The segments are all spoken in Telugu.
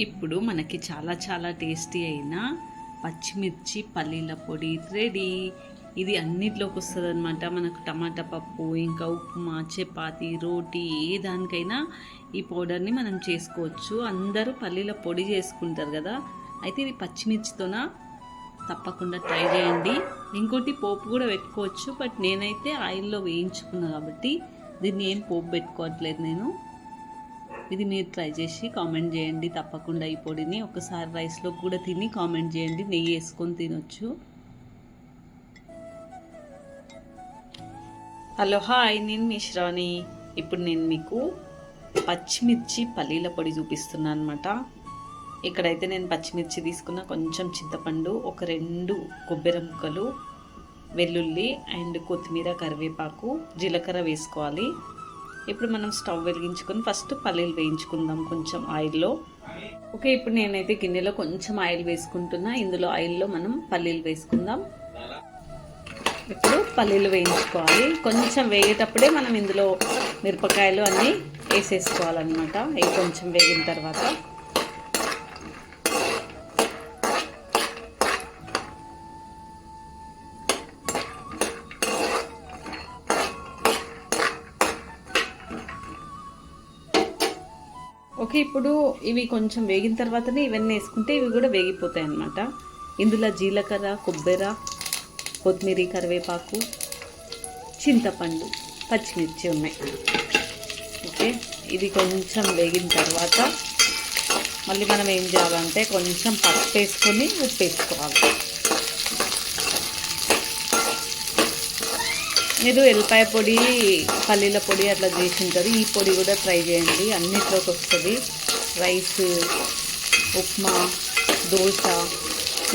ఇప్పుడు మనకి చాలా చాలా టేస్టీ అయిన పచ్చిమిర్చి పల్లీల పొడి రెడీ. ఇది అన్నిట్లోకి వస్తుంది అనమాట. మనకు టమాటా పప్పు, ఇంకా ఉప్మా, చపాతి, రోటీ ఏ దానికైనా ఈ పౌడర్ని మనం చేసుకోవచ్చు. అందరూ పల్లీల పొడి చేసుకుంటారు కదా, అయితే ఇది పచ్చిమిర్చితోన తప్పకుండా ట్రై చేయండి. ఇంకోటి పోపు కూడా పెట్టుకోవచ్చు, బట్ నేనైతే ఆయిల్లో వేయించుకున్నా కాబట్టి దీన్ని ఏం పోపు పెట్టుకోవట్లేదు నేను. ఇది మీరు ట్రై చేసి కామెంట్ చేయండి తప్పకుండా. ఈ పొడిని ఒకసారి రైస్లో కూడా తిని కామెంట్ చేయండి. నెయ్యి వేసుకొని తినొచ్చు. హలో హాయ్, నేను మీ శ్రావణి. ఇప్పుడు నేను మీకు పచ్చిమిర్చి పల్లీల పొడి చూపిస్తున్నాను అనమాట. ఇక్కడైతే నేను పచ్చిమిర్చి తీసుకున్న, కొంచెం చింతపండు, ఒక 2 కొబ్బరి ముక్కలు, వెల్లుల్లి అండ్ కొత్తిమీర, కరివేపాకు, జీలకర్ర వేసుకోవాలి. ఇప్పుడు మనం స్టవ్ వెలిగించుకొని ఫస్ట్ పల్లీలు వేయించుకుందాం కొంచెం ఆయిల్లో. ఓకే, ఇప్పుడు నేనైతే గిన్నెలో కొంచెం ఆయిల్ వేసుకుంటున్నా. ఇందులో ఆయిల్లో మనం పల్లీలు వేసుకుందాం. ఇప్పుడు పల్లీలు వేయించుకోవాలి. కొంచెం వేగేటప్పుడే మనం ఇందులో మిరపకాయలు అన్నీ వేసేసుకోవాలన్నమాట. ఇవి కొంచెం వేగిన తర్వాత ఓకే, ఇప్పుడు ఇవి కొంచెం వేగిన తర్వాతనే ఇవన్నీ వేసుకుంటే ఇవి కూడా వేగిపోతాయి అన్నమాట. ఇందులో జీలకర్ర, కొబ్బరి, కొత్తిమీర, కరివేపాకు, చింతపండు, పచ్చిమిర్చి ఉన్నాయి. ఓకే, ఇది కొంచెం వేగిన తర్వాత మళ్ళీ మనం ఏం చేయాలంటే కొంచెం పసుపు వేసుకొని ఉప్పు వేసుకోవాలి. మీరు ఎల్లిపాయ పొడి, పల్లీల పొడి అట్లా చేసి ఉంటుంది. ఈ పొడి కూడా ట్రై చేయండి, అన్నిట్లోకి వస్తుంది. రైస్, ఉప్మా, దోశ,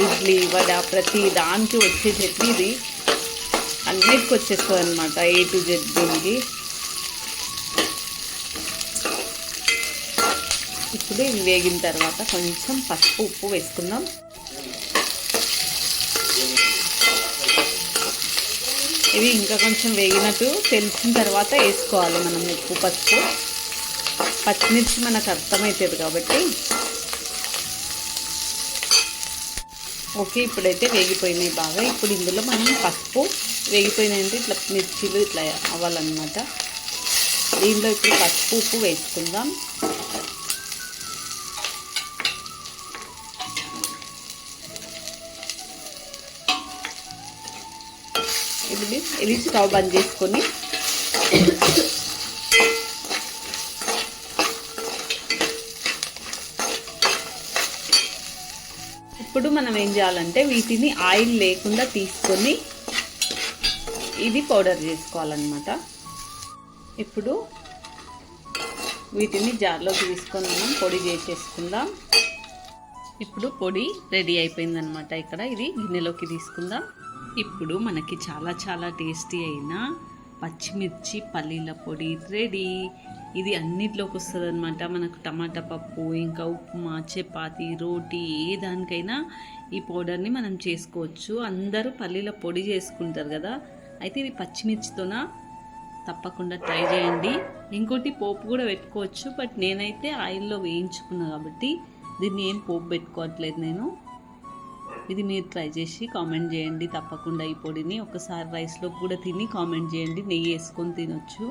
ఇడ్లీ, వడ, ప్రతి దానికి వచ్చేసేది ఇది. అన్నిటికి వచ్చేస్తుంది అనమాట, A to Z దీనికి. ఇప్పుడు ఇవి వేగిన తర్వాత కొంచెం పసుపు, ఉప్పు వేసుకుందాం. ఇవి ఇంకా కొంచెం వేగినట్టు తెలిసిన తర్వాత వేసుకోవాలి మనం ఉప్పు, పసుపు. పచ్చిమిర్చి మనకు అర్థమవుతుంది కాబట్టి. ఓకే, ఇప్పుడైతే వేగిపోయినాయి బాగా. ఇప్పుడు ఇందులో మనం పసుపు వేగిపోయినాయి అంటే ఇట్లా మిర్చీలు ఇట్లా అవ్వాలన్నమాట. దీనిలో ఇప్పుడు పసుపు, ఉప్పు వేసుకుందాం. ఇది స్టవ్ బంద్ చేసుకొని ఇప్పుడు మనం ఏం చేయాలంటే వీటిని ఆయిల్ లేకుండా తీసుకొని ఇది పౌడర్ చేసుకోవాలన్నమాట. ఇప్పుడు వీటిని జార్లోకి తీసుకొని మనం పొడి చేసేసుకుందాం. ఇప్పుడు పొడి రెడీ అయిపోయిందనమాట. ఇక్కడ ఇది గిన్నెలోకి తీసుకుందాం. ఇప్పుడు మనకి చాలా చాలా టేస్టీ అయిన పచ్చిమిర్చి పల్లీల పొడి రెడీ. ఇది అన్నిట్లోకి వస్తుంది అనమాట. మనకు టమాటా పప్పు, ఇంకా ఉప్మా, చపాతి, రోటీ ఏ దానికైనా ఈ పౌడర్ని మనం చేసుకోవచ్చు. అందరూ పల్లీల పొడి చేసుకుంటారు కదా, అయితే ఇది పచ్చిమిర్చితోన తప్పకుండా ట్రై చేయండి. ఇంకోటి పోపు కూడా పెట్టుకోవచ్చు, బట్ నేనైతే ఆయిల్లో వేయించుకున్నా కాబట్టి దీన్ని ఏం పోపు పెట్టుకోవట్లేదు నేను. ఇది మీరు ట్రై చేసి కామెంట్ చేయండి తప్పకుండా. ఈ పొడిని ఒకసారి రైస్లో కూడా తిని కామెంట్ చేయండి. నెయ్యి వేసుకొని తినొచ్చు.